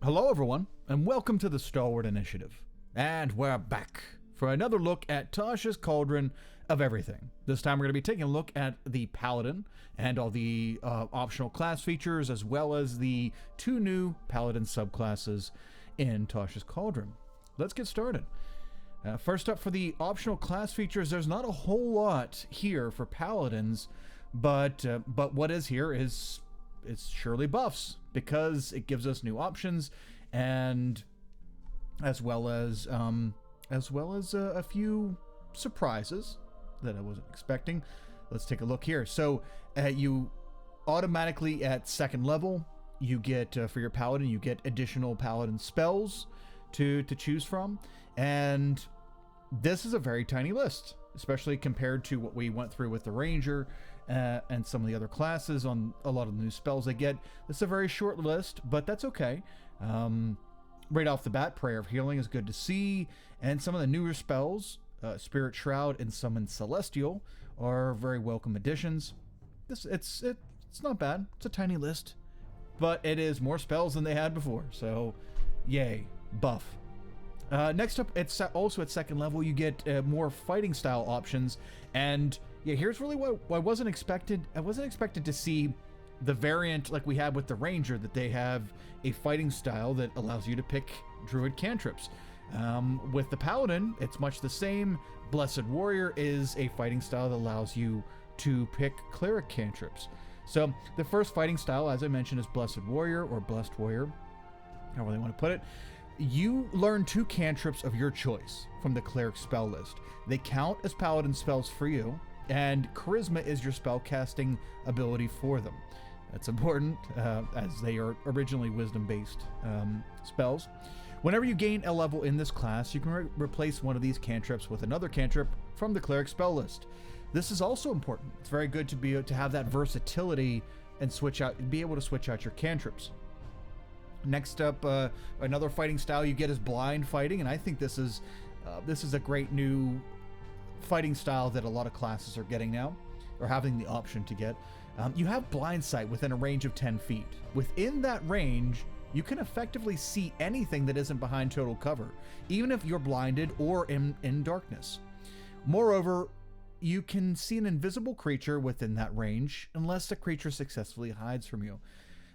Hello everyone, and welcome to the Stalwart Initiative. And we're back for another look at Tasha's Cauldron of everything. This time we're going to be taking a look at the Paladin and all the optional class features, as well as the two new Paladin subclasses in Tasha's Cauldron. Let's get started. First up, for the optional class features, there's not a whole lot here for Paladins, but what is here is it's surely buffs, because it gives us new options, and as well as a few surprises that I wasn't expecting. Let's take a look here. So you automatically at second level, you get for your Paladin, you get additional Paladin spells to choose from, and this is a very tiny list, especially compared to what we went through with the Ranger and some of the other classes on a lot of the new spells they get. It's a very short list, but that's okay. Right off the bat, Prayer of Healing is good to see, and some of the newer spells, Spirit Shroud and Summon Celestial, are very welcome additions. It's not bad. It's a tiny list, but it is more spells than they had before, so yay, buff. Next up, it's also at second level, you get more fighting style options, and yeah, here's really what I wasn't expected. I wasn't expected to see the variant like we had with the Ranger, that they have a fighting style that allows you to pick Druid cantrips. With the Paladin, it's much the same. Blessed Warrior is a fighting style that allows you to pick Cleric cantrips. So the first fighting style, as I mentioned, is Blessed Warrior, or Blessed Warrior, however they want to put it. You learn 2 cantrips of your choice from the Cleric spell list. They count as Paladin spells for you, and Charisma is your spell casting ability for them. That's important, as they are originally wisdom-based spells. Whenever you gain a level in this class, you can replace one of these cantrips with another cantrip from the Cleric spell list. This is also important. It's very good to be able to have that versatility and be able to switch out your cantrips. Next up, another fighting style you get is blind fighting, and I think this is a great new fighting style that a lot of classes are getting now, or having the option to get. You have blind sight within a range of 10 feet. Within that range, you can effectively see anything that isn't behind total cover, even if you're blinded or in darkness. Moreover, you can see an invisible creature within that range unless the creature successfully hides from you.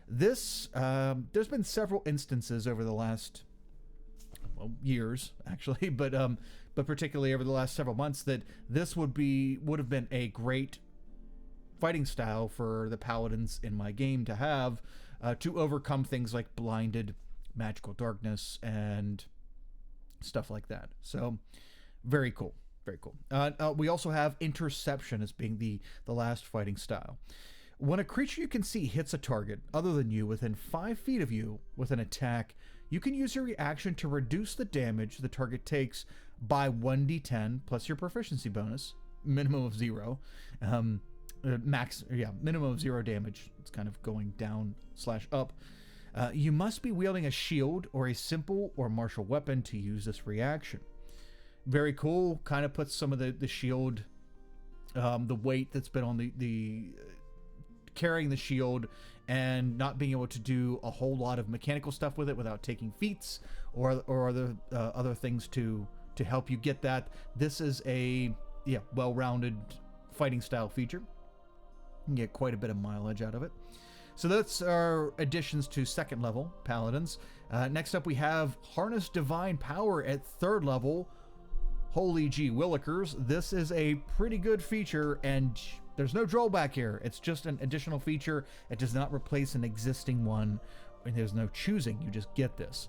This, there's been several instances over the last years, actually, but particularly over the last several months, that this would have been a great fighting style for the Paladins in my game to have, to overcome things like blinded, magical darkness, and stuff like that. So very cool. Very cool. We also have Interception as being the last fighting style. When a creature you can see hits a target other than you within 5 feet of you with an attack, you can use your reaction to reduce the damage the target takes by 1d10 plus your proficiency bonus, minimum of 0. Minimum of 0 damage. It's kind of going down/up. You must be wielding a shield or a simple or martial weapon to use this reaction. Very cool. Kind of puts some of the shield, the weight that's been on the carrying the shield, and not being able to do a whole lot of mechanical stuff with it without taking feats or other things to help you get that. This is a well-rounded fighting style feature. You can get quite a bit of mileage out of it. So that's our additions to second level Paladins. Next up, we have Harness Divine Power at third level. Holy gee willikers, this is a pretty good feature, and there's no drawback here. It's just an additional feature. It does not replace an existing one, and there's no choosing. You just get this.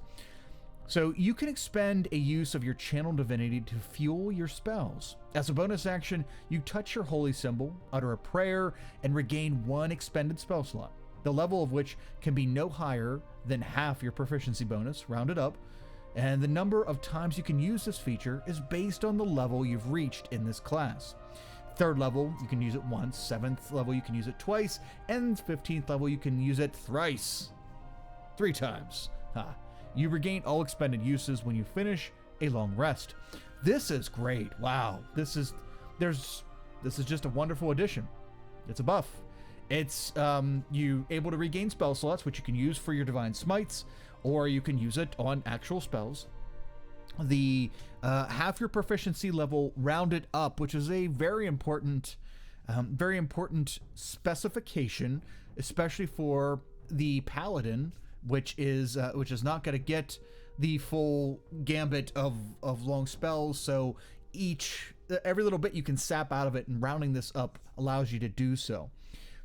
So you can expend a use of your channel divinity to fuel your spells. As a bonus action, you touch your holy symbol, utter a prayer, and regain 1 expended spell slot, the level of which can be no higher than half your proficiency bonus, rounded up, and the number of times you can use this feature is based on the level you've reached in this class. Third level, you can use it once. 7th level, you can use it twice. And 15th level, you can use it thrice. 3 times. You regain all expended uses when you finish a long rest. This is great. Wow. This is just a wonderful addition. It's a buff. It's you able to regain spell slots, which you can use for your divine smites, or you can use it on actual spells. The half your proficiency level rounded up, which is a very important specification, especially for the Paladin, which is not going to get the full gambit of long spells. So every little bit you can sap out of it, and rounding this up allows you to do so.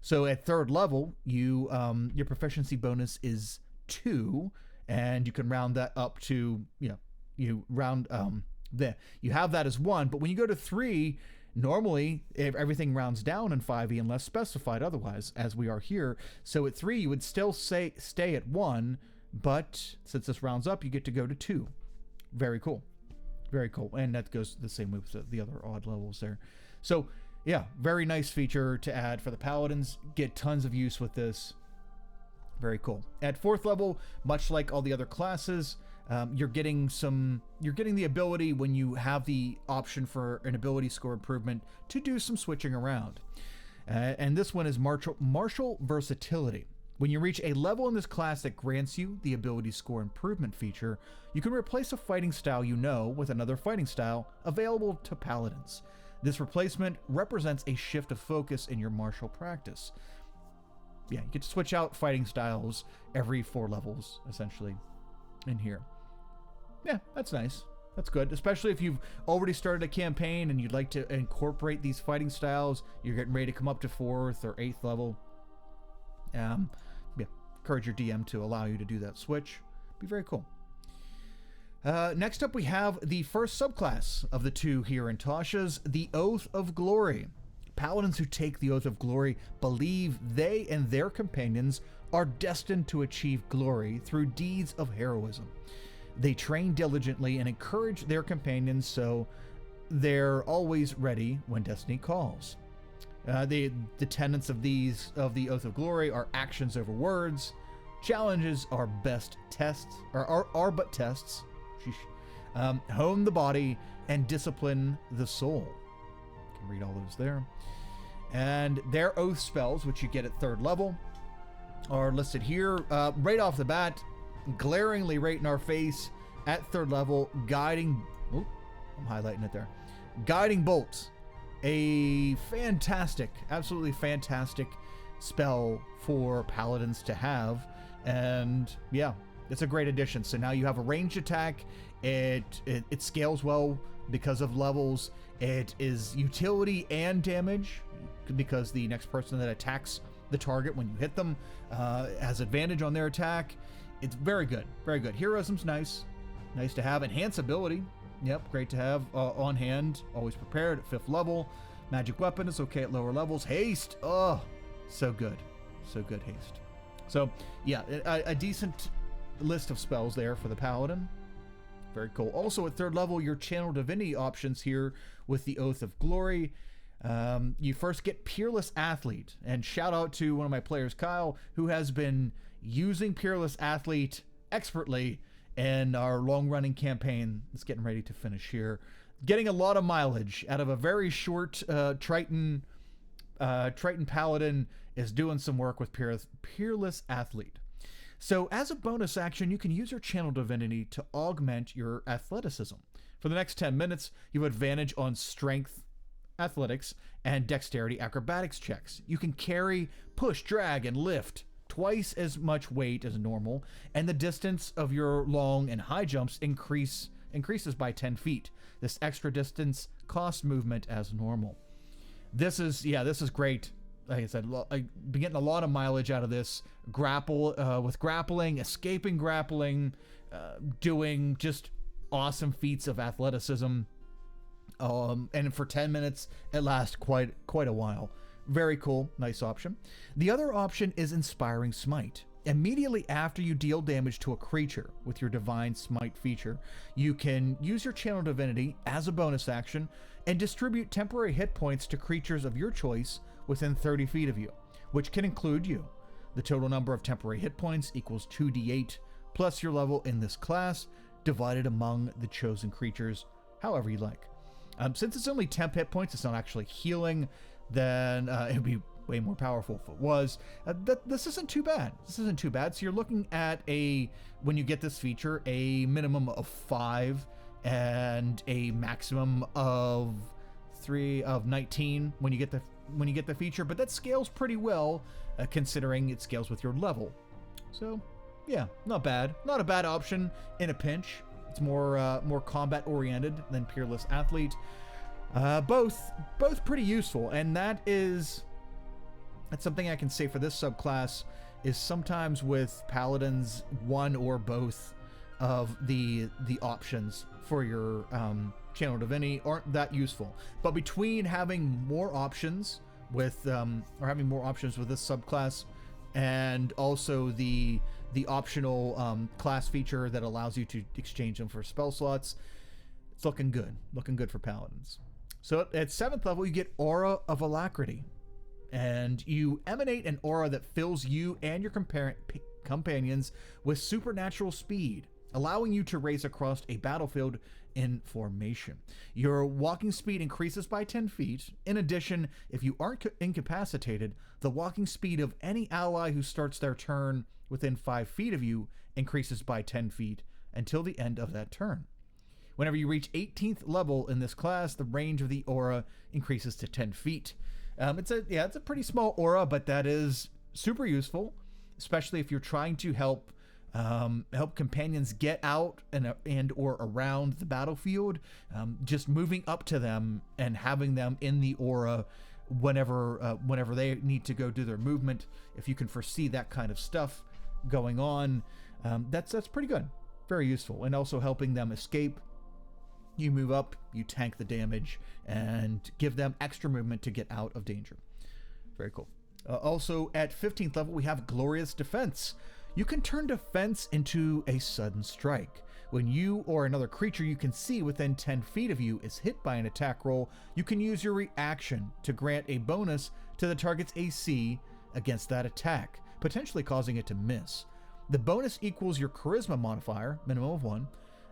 So at 3rd level, your proficiency bonus is 2, and you can round that up to, you have that as 1. But when you go to 3, normally if everything rounds down in 5e unless specified otherwise, as we are here. So at 3, you would still stay at 1, but since this rounds up, you get to go to 2. Very cool. Very cool. And that goes the same way with the other odd levels there. So yeah, very nice feature to add for the Paladins. Get tons of use with this. Very cool. At 4th level, much like all the other classes, you're getting the ability, when you have the option for an ability score improvement, to do some switching around. And this one is martial versatility. When you reach a level in this class that grants you the ability score improvement feature, you can replace a fighting style with another fighting style available to Paladins. This replacement represents a shift of focus in your martial practice. Yeah, you get to switch out fighting styles every 4 levels, essentially, in here. Yeah, that's nice. That's good, especially if you've already started a campaign and you'd like to incorporate these fighting styles. You're getting ready to come up to 4th or 8th level. Encourage your DM to allow you to do that switch. Be very cool. Next up, we have the first subclass of the 2 here in Tasha's, the Oath of Glory. Paladins who take the Oath of Glory believe they and their companions are destined to achieve glory through deeds of heroism. They train diligently and encourage their companions, so they're always ready when destiny calls. The tenets of the Oath of Glory are actions over words. Challenges are but tests. Hone the body and discipline the soul. You can read all those there. And their oath spells, which you get at 3rd level, are listed here. Right off the bat, glaringly right in our face at 3rd level, guiding. Oh, I'm highlighting it there. Guiding bolts. A fantastic, absolutely fantastic spell for Paladins to have. And yeah, it's a great addition. So now you have a ranged attack. It scales well because of levels. It is utility and damage, because the next person that attacks the target when you hit them has advantage on their attack. It's very good. Very good. Heroism's nice. Nice to have. Enhance ability. Yep, great to have on hand. Always prepared at 5th level. Magic weapon is okay at lower levels. Haste. Oh, so good. So good, haste. So yeah, a decent list of spells there for the Paladin. Very cool. Also at 3rd level, your Channel Divinity options here with the Oath of Glory. You first get Peerless Athlete, and shout out to one of my players, Kyle, who has been using Peerless Athlete expertly in our long-running campaign. It's getting ready to finish here. Getting a lot of mileage out of a very short Triton Paladin is doing some work with Peerless Athlete. So as a bonus action, you can use your Channel Divinity to augment your athleticism. For the next 10 minutes, you have advantage on strength, athletics, and dexterity acrobatics checks. You can carry, push, drag, and lift twice as much weight as normal, and the distance of your long and high jumps increases by 10 feet. This extra distance costs movement as normal. This is great. Like I said, I've been getting a lot of mileage out of this. With grappling, escaping grappling, doing just awesome feats of athleticism. And for 10 minutes, it lasts quite a while. Very cool, nice option. The other option is Inspiring Smite. Immediately after you deal damage to a creature with your Divine Smite feature, you can use your Channel Divinity as a bonus action and distribute temporary hit points to creatures of your choice within 30 feet of you, which can include you. The total number of temporary hit points equals 2d8 plus your level in this class, divided among the chosen creatures however you like. Since it's only temp hit points, it's not actually healing, then it would be way more powerful if it was. This isn't too bad. This isn't too bad. So you're looking at when you get this feature, a minimum of 5 and a maximum of 19 when you get the feature, but that scales pretty well considering it scales with your level. So yeah, not bad. Not a bad option in a pinch. It's more combat oriented than Peerless Athlete. Both pretty useful, and that's something I can say for this subclass is sometimes with Paladins, one or both of the options for your Channel Divinity aren't that useful. But between having more options with this subclass and also the optional class feature that allows you to exchange them for spell slots, it's looking good for Paladins. So at 7th level, you get Aura of Alacrity, and you emanate an aura that fills you and your companions with supernatural speed, allowing you to race across a battlefield in formation. Your walking speed increases by 10 feet. In addition, if you aren't incapacitated, the walking speed of any ally who starts their turn within 5 feet of you increases by 10 feet until the end of that turn. Whenever you reach 18th level in this class, the range of the aura increases to 10 feet. It's a pretty small aura, but that is super useful, especially if you're trying to help companions get out and or around the battlefield. Just moving up to them and having them in the aura whenever they need to go do their movement. If you can foresee that kind of stuff going on, that's pretty good, very useful, and also helping them escape. You move up, you tank the damage, and give them extra movement to get out of danger. Very cool. Also, at 15th level, we have Glorious Defense. You can turn defense into a sudden strike. When you or another creature you can see within 10 feet of you is hit by an attack roll, you can use your reaction to grant a bonus to the target's AC against that attack, potentially causing it to miss. The bonus equals your charisma modifier, minimum of 1,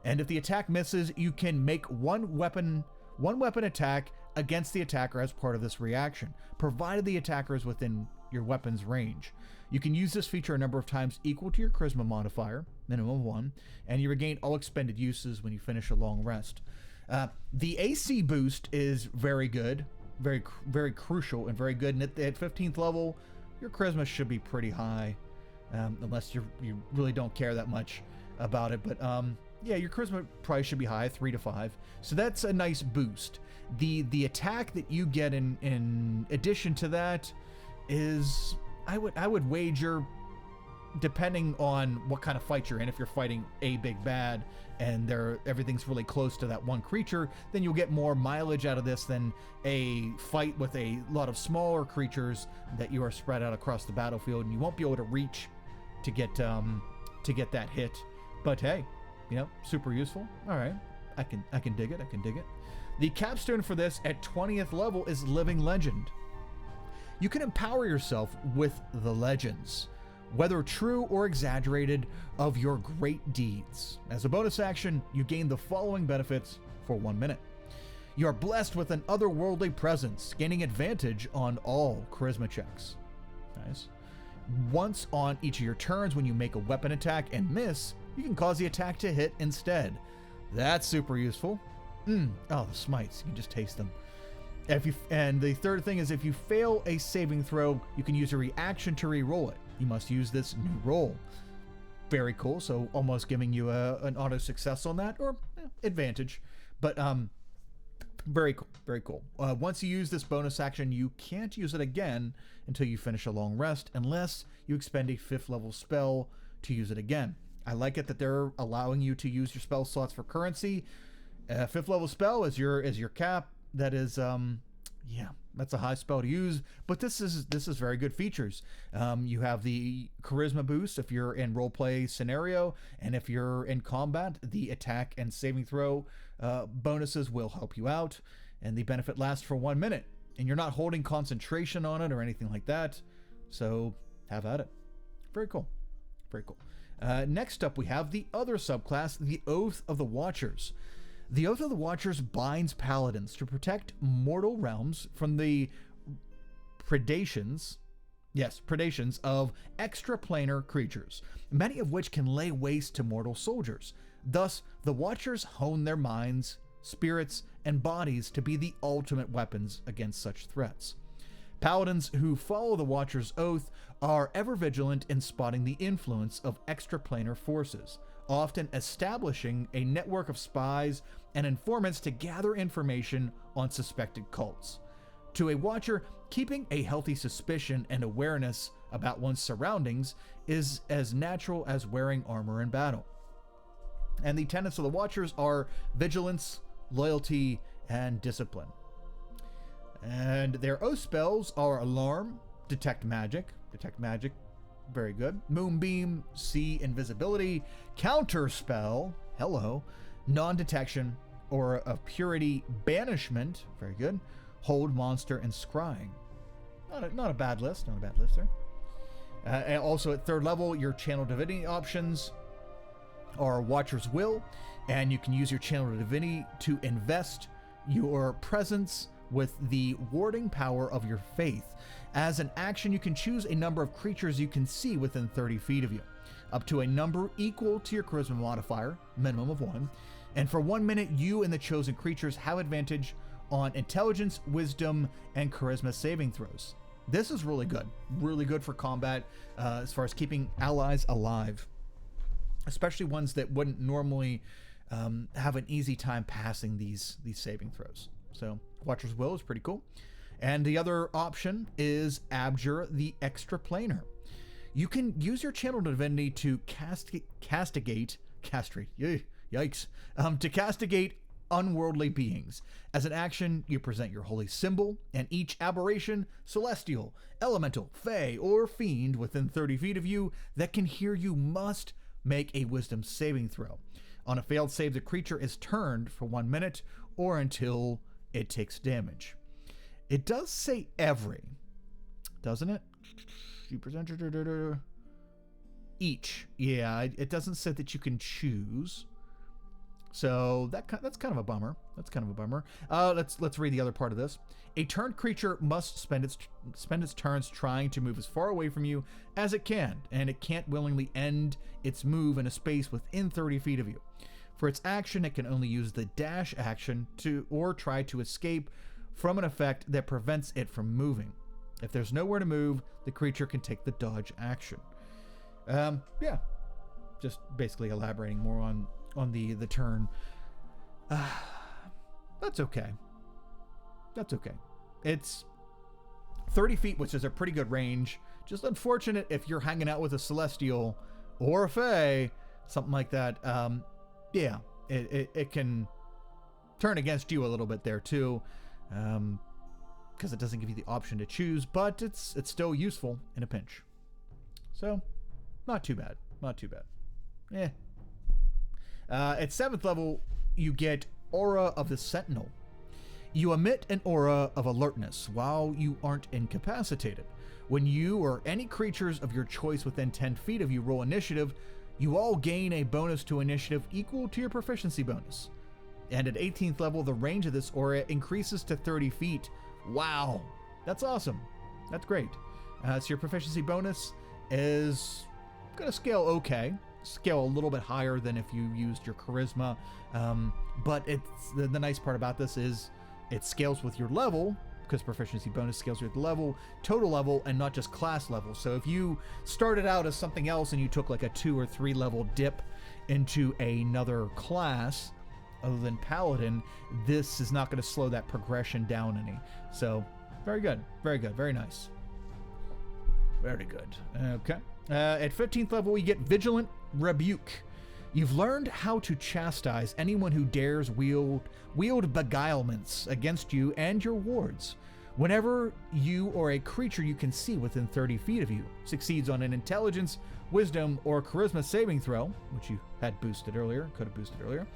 and if the attack misses, you can make one weapon attack against the attacker as part of this reaction, provided the attacker is within your weapon's range. You can use this feature a number of times equal to your charisma modifier, minimum of 1, and you regain all expended uses when you finish a long rest. The AC boost is very good, very, very crucial and very good. And at 15th level, your charisma should be pretty high, unless you really don't care that much about it. But yeah, your charisma probably should be high, 3 to 5. So that's a nice boost. The attack that you get in addition to that is, I would wager, depending on what kind of fight you're in, if you're fighting a big bad and everything's really close to that one creature, then you'll get more mileage out of this than a fight with a lot of smaller creatures that you are spread out across the battlefield, and you won't be able to reach to get that hit. But hey, super useful. All right, I can dig it. The capstone for this at 20th level is Living Legend. You can empower yourself with the legends, whether true or exaggerated, of your great deeds. As a bonus action, you gain the following benefits for 1 minute. You are blessed with an otherworldly presence, gaining advantage on all charisma checks. Nice. Once on each of your turns, when you make a weapon attack and miss, you can cause the attack to hit instead. That's super useful. Oh, the smites, you can just taste them. And the third thing is, if you fail a saving throw, you can use a reaction to re-roll it. You must use this new roll. Very cool. So almost giving you an auto success on that, or advantage. But very cool. Very cool. Once you use this bonus action, you can't use it again until you finish a long rest, unless you expend a 5th level spell to use it again. I like it that they're allowing you to use your spell slots for currency. 5th level spell is your cap. That is, that's a high spell to use, but this is very good features. You have the charisma boost if you're in roleplay scenario, and if you're in combat, the attack and saving throw bonuses will help you out, and the benefit lasts for 1 minute, and you're not holding concentration on it or anything like that, so have at it. Very cool. Very cool. Next up, we have the other subclass, the Oath of the Watchers. The Oath of the Watchers binds paladins to protect mortal realms from the predations. Yes, predations of extraplanar creatures, many of which can lay waste to mortal soldiers. Thus, the Watchers hone their minds, spirits, and bodies to be the ultimate weapons against such threats. Paladins who follow the Watcher's oath are ever vigilant in spotting the influence of extraplanar forces, often establishing a network of spies and informants to gather information on suspected cults. To a Watcher, keeping a healthy suspicion and awareness about one's surroundings is as natural as wearing armor in battle. And the tenets of the Watchers are vigilance, loyalty, and discipline. And their oath spells are Alarm, Detect Magic, very good. Moonbeam, See Invisibility, Counter Spell, hello, Non-Detection, Aura of Purity, Banishment, very good. Hold Monster, and Scrying. Not a bad list there. And also at 3rd level, your Channel Divinity options are Watcher's Will, and you can use your Channel Divinity to invest your presence with the warding power of your faith. As an action, you can choose a number of creatures you can see within 30 feet of you, up to a number equal to your charisma modifier, minimum of 1, and for 1 minute, you and the chosen creatures have advantage on intelligence, wisdom, and charisma saving throws. This is really good for combat as far as keeping allies alive, especially ones that wouldn't normally have an easy time passing these saving throws. So Watcher's Will is pretty cool. And the other option is Abjure the Extraplanar. You can use your Channel Divinity to castigate unworldly beings. As an action, you present your holy symbol, and each aberration, celestial, elemental, fey, or fiend within 30 feet of you that can hear you must make a wisdom saving throw. On a failed save, the creature is turned for 1 minute or until it takes damage. It does say every, doesn't it? You present each. Yeah, it doesn't say that you can choose. So that's kind of a bummer. Let's read the other part of this. A turned creature must spend its turns trying to move as far away from you as it can, and it can't willingly end its move in a space within 30 feet of you. For its action, it can only use the dash action or try to escape from an effect that prevents it from moving. If there's nowhere to move, the creature can take the dodge action. Yeah, just basically elaborating more on the turn. That's okay. It's 30 feet, which is a pretty good range. Just unfortunate if you're hanging out with a Celestial or a Fae, something like that. Yeah, it can turn against you a little bit there too, because it doesn't give you the option to choose, but it's still useful in a pinch. So, not too bad. Yeah. At 7th level, you get Aura of the Sentinel. You emit an aura of alertness while you aren't incapacitated. When you or any creatures of your choice within 10 feet of you roll initiative, you all gain a bonus to initiative equal to your proficiency bonus. And at 18th level, the range of this aura increases to 30 feet. Wow, that's awesome. That's great. So your proficiency bonus is going to scale okay. Scale a little bit higher than if you used your charisma. But it's the nice part about this is it scales with your level, because proficiency bonus scales with level, total level, and not just class level. So if you started out as something else and you took like a 2 or 3 level dip into another class other than Paladin, this is not going to slow that progression down any. So very good, very nice. Very good. Okay. At 15th level, you get Vigilant Rebuke. You've learned how to chastise anyone who dares wield beguilements against you and your wards. Whenever you or a creature you can see within 30 feet of you succeeds on an intelligence, wisdom, or charisma saving throw, which you had could have boosted earlier,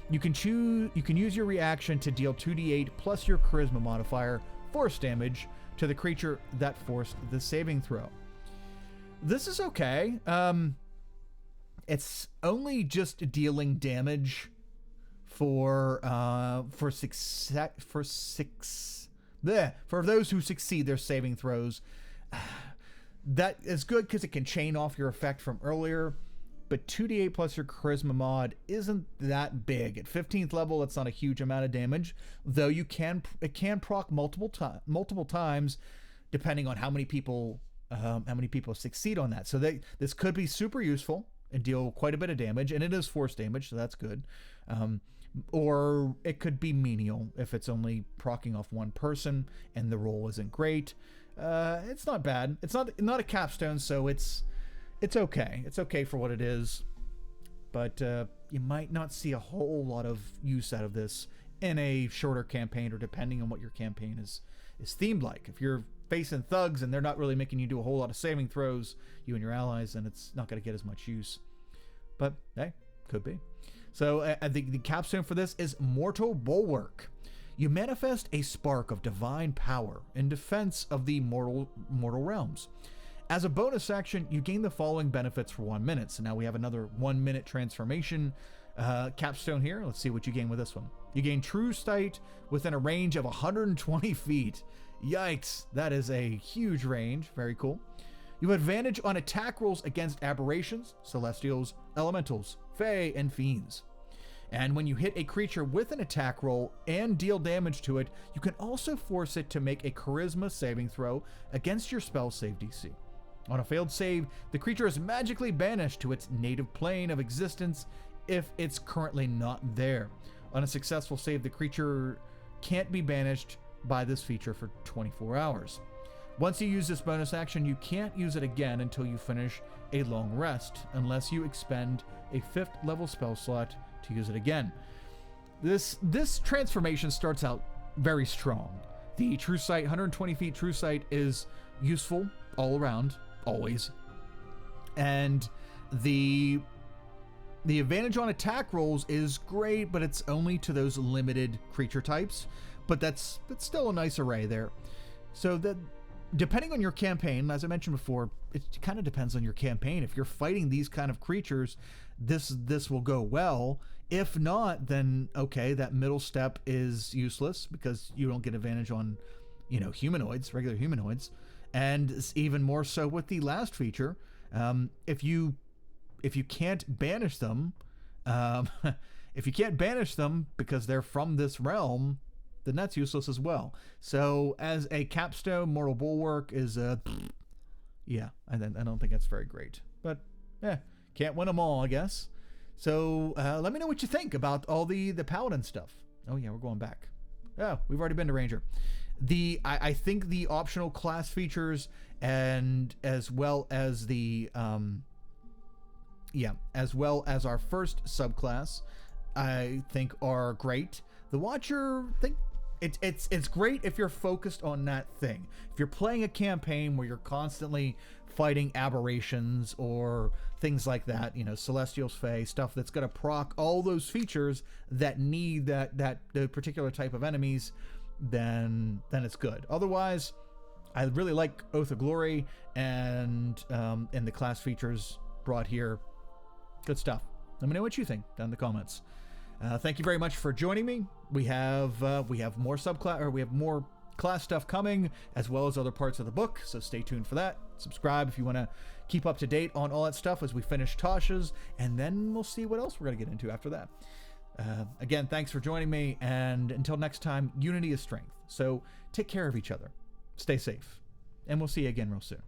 you can use your reaction to deal 2d8 plus your charisma modifier force damage to the creature that forced the saving throw. This is okay. It's only just dealing damage for 6 For those who succeed their saving throws, that is good because it can chain off your effect from earlier. But 2d8 plus your charisma mod isn't that big. At 15th level, that's not a huge amount of damage, though it can proc multiple times, depending on how many people succeed on that. So this could be super useful and deal quite a bit of damage, and it is force damage, so that's good. Or it could be menial if it's only proccing off one person and the roll isn't great. It's not bad. It's not a capstone, so it's okay. It's okay for what it is, but you might not see a whole lot of use out of this in a shorter campaign, or depending on what your campaign is themed like. If you're facing thugs and they're not really making you do a whole lot of saving throws, you and your allies, then it's not going to get as much use. But hey, could be. So the capstone for this is Mortal Bulwark. You manifest a spark of divine power in defense of the mortal realms. As a bonus action, you gain the following benefits for 1 minute. So now we have another 1 minute transformation capstone here. Let's see what you gain with this one. You gain True Sight within a range of 120 feet. Yikes, that is a huge range. Very cool. You have advantage on attack rolls against aberrations, celestials, elementals, fae, and fiends. And when you hit a creature with an attack roll and deal damage to it, you can also force it to make a charisma saving throw against your spell save DC. On a failed save, the creature is magically banished to its native plane of existence if it's currently not there. On a successful save, the creature can't be banished by this feature for 24 hours. Once you use this bonus action, you can't use it again until you finish a long rest, unless you expend a 5th level spell slot to use it again. This transformation starts out very strong. The True Sight, 120 feet True Sight, is useful all around, always. And the advantage on attack rolls is great, but it's only to those limited creature types. But that's still a nice array there. So that, depending on your campaign, as I mentioned before, it kind of depends on your campaign. If you're fighting these kind of creatures, this will go well. If not, then okay, that middle step is useless because you don't get advantage on, humanoids, regular humanoids, and even more so with the last feature. If you can't banish them, because they're from this realm, then that's useless as well. So as a capstone, Mortal Bulwark is I don't think that's very great. But can't win them all, I guess. So let me know what you think about all the Paladin stuff. Oh yeah, we're going back. Oh, we've already been to Ranger. I think the optional class features, and as well as as well as our first subclass, I think are great. The Watcher, it's great if you're focused on that thing. If you're playing a campaign where you're constantly fighting aberrations or things like that, Celestials, Fae, stuff that's going to proc all those features that need the particular type of enemies, then it's good. Otherwise, I really like Oath of Glory and the class features brought here. Good stuff. Let me know what you think down in the comments. Thank you very much for joining me. We have more subclass, or we have more class stuff coming, as well as other parts of the book, so stay tuned for that. Subscribe if you want to keep up to date on all that stuff as we finish Tasha's, and then we'll see what else we're going to get into after that. Again, thanks for joining me, and until next time, unity is strength. So take care of each other, stay safe, and we'll see you again real soon.